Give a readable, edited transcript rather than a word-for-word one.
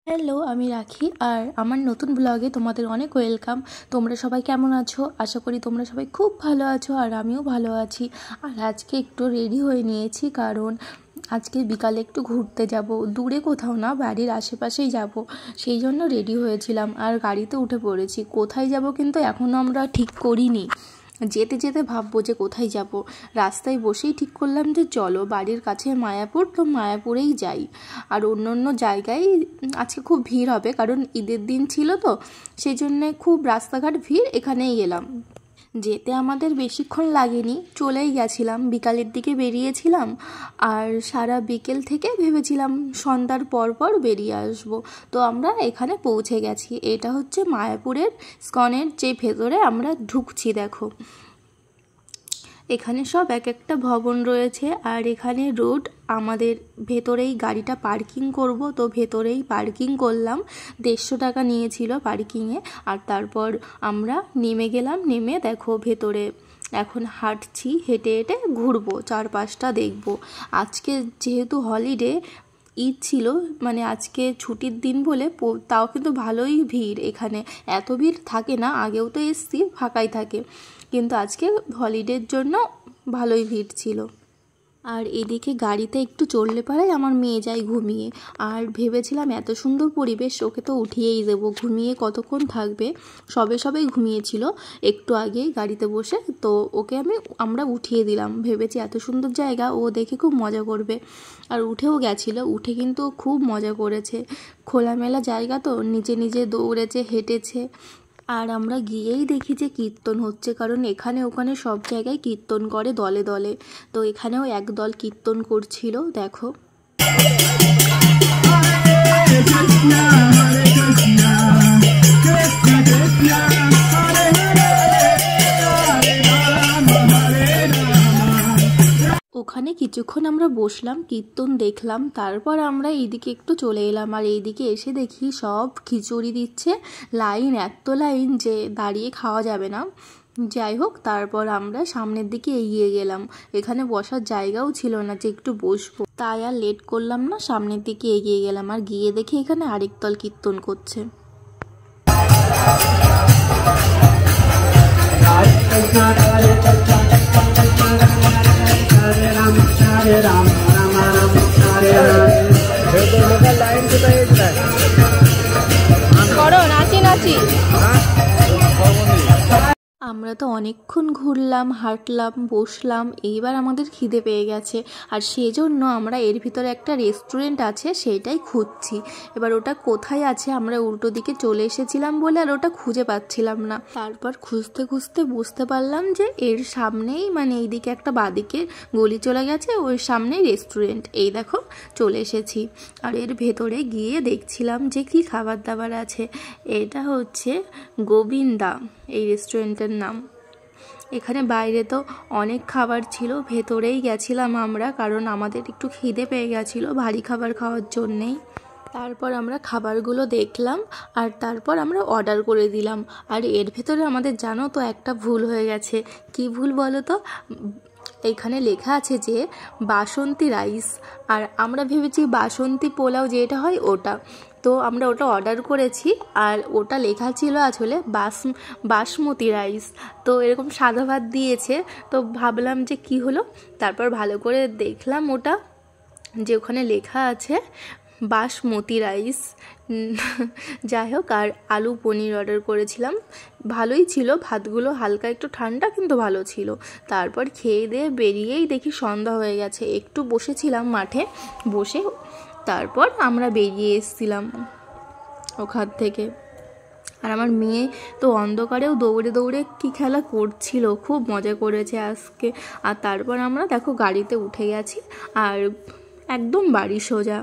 Hello, আমি রাখি আর আমার নতুন ব্লগে তোমাদের অনেক ওয়েলকাম। তোমরা সবাই কেমন আছো? আশা করি তোমরা সবাই খুব ভালো আছো আর আমিও ভালো আছি। আর আজকে একটু রেডি হয়ে নিয়েছি কারণ আজকে বিকালে একটু ঘুরতে যাব, দূরে কোথাও না, বাড়ির আশেপাশেই যাব। সেই জন্য রেডি হয়েছিলাম আর গাড়িতে উঠে পড়েছি। কোথায় যাব কিন্তু এখনও আমরা ঠিক করিনি। যেতে যেতে ভাববো যে কোথায় যাব। রাস্তায় বসেই ঠিক করলাম যে চলো, বাড়ির কাছে মায়াপুর, তো মায়াপুরেই যাই। আর অন্য অন্য জায়গায় আজকে খুব ভিড় হবে কারণ ঈদের দিন ছিল, তো সেই জন্যে খুব রাস্তাঘাট ভিড়। এখানেই গেলাম। যেতে আমাদের বেশিক্ষণ লাগেনি, চলেই গেছিলাম। বিকালের দিকে বেরিয়েছিলাম আর সারা বিকেল থেকে ভেবেছিলাম সন্ধ্যার পর পর বেরিয়ে আসব। তো আমরা এখানে পৌঁছে গেছি। এটা হচ্ছে মায়াপুরের ইসকনের যে ভেতরে আমরা ঢুকছি। দেখো, এখানে সব এক একটা ভবন রয়েছে আর এখানে রোড। আমাদের ভেতরেই গাড়িটা পার্কিং করব, তো ভেতরেই পার্কিং করলাম। 150 টাকা নিয়েছিল পার্কিংয়ে। আর তারপর আমরা নেমে গেলাম। নেমে দেখো ভেতরে এখন হাঁটছি, হেঁটে হেঁটে ঘুরবো, চারপাশটা দেখবো। আজকে যেহেতু হলিডে, ঈদ ছিল, মানে আজকে ছুটির দিন বলে তাও কিন্তু ভালোই ভিড় এখানে। এত ভিড় থাকে না, আগেও তো এসছি, ফাঁকাই থাকে, কিন্তু আজকে হলিডের জন্য ভালোই ভিড় ছিল। আর এদিকে গাড়িতে একটু চড়লে পারাই আমার মেয়ে যায় ঘুমিয়ে। আর ভেবেছিলাম এত সুন্দর পরিবেশ, ওকে তো উঠিয়েই দেবো, ঘুমিয়ে কতক্ষণ থাকবে। সবেই ঘুমিয়েছিল একটু আগেই গাড়িতে বসে, তো ওকে আমরা উঠিয়ে দিলাম। ভেবেছি এত সুন্দর জায়গা, ও দেখে খুব মজা করবে। আর উঠেও গেছিলো, উঠে কিন্তু খুব মজা করেছে। খোলামেলা জায়গা তো, নিজে নিজে দৌড়েছে, হেঁটেছে। আর আমরা গিয়েই দেখি যে কীর্তন হচ্ছে, কারণ এখানে ওখানে সব জায়গায় কীর্তন করে দলে দলে। তো এখানেও একদল কীর্তন করছিল, দেখো। ওখানে কিছুক্ষণ আমরা বসলাম, কীর্তন দেখলাম, তারপর আমরা এইদিকে একটু চলে এলাম। আর এইদিকে এসে দেখি সব খিচুড়ি দিচ্ছে, লাইন, এত লাইন যে দাঁড়িয়ে খাওয়া যাবে না। যাই হোক, তারপর আমরা সামনের দিকে এগিয়ে গেলাম। এখানে বসার জায়গাও ছিল না যে একটু বসবো, তাই আর লেট করলাম না, সামনের দিকে এগিয়ে গেলাম। আর গিয়ে দেখি এখানে আরেক দল কীর্তন করছে। আমরা তো অনেকক্ষণ ঘুরলাম, হাঁটলাম, বসলাম, এইবার আমাদের খিদে পেয়ে গেছে। আর সেজন্য আমরা এর ভিতরে একটা রেস্টুরেন্ট আছে, সেইটাই খুঁজছি। এবার ওটা কোথায় আছে, আমরা উল্টো দিকে চলে এসেছিলাম বলে আর ওটা খুঁজে পাচ্ছিলাম না। তারপর খুঁজতে খুঁজতে বুঝতে পারলাম যে এর সামনেই, মানে এইদিকে একটা বাঁদিকে গলি চলে গেছে, ওই সামনেই রেস্টুরেন্ট। এই দেখো চলে এসেছি। আর এর ভেতরে গিয়ে দেখছিলাম যে কি খাবার দাবার আছে। এটা হচ্ছে গোবিন্দা এই রেস্টুরেন্টের নাম। এখানে বাইরে তো অনেক খাবার ছিল, ভেতরেই গেছিলাম আমরা কারণ আমাদের একটু খিদে পেয়ে গেছিলো ভারী খাবার খাওয়ার জন্যেই। তারপর আমরা খাবারগুলো দেখলাম আর তারপর আমরা অর্ডার করে দিলাম। আর এর ভেতরে আমাদের জানো তো একটা ভুল হয়ে গেছে। কি ভুল বলো তো? এখানে লেখা আছে যে বাসন্তী রাইস, আর আমরা ভেবেছি বাসন্তী পোলাও যেটা হয় ওটা। তো আমরা ওটা অর্ডার করেছি আর ওটা লেখা ছিল আসলে বাসমতি রাইস। তো এরকম সাদা ভাত দিয়েছে, তো ভাবলাম যে কি হলো। তারপর ভালো করে দেখলাম ওটা, যে ওখানে লেখা আছে বাসমতি রাইস। যাই হোক, আর আলু পনির অর্ডার করেছিলাম। ভালোই ছিল, ভাতগুলো হালকা একটু ঠান্ডা কিন্তু ভালো ছিল। তারপর খেয়ে দিয়ে বেরিয়েই দেখি সন্ধ্যা হয়ে গেছে। একটু বসেছিলাম মাঠে, বসে তারপর আমরা বেরিয়ে এসেছিলাম ওখান থেকে। আর আমার মেয়ে তো অন্ধকারেও দৌড়ে দৌড়ে কী খেলা করছিল, খুব মজা করেছে আজকে। আর তারপর আমরা দেখো গাড়িতে উঠে গেছি আর একদম বাড়ি সোজা।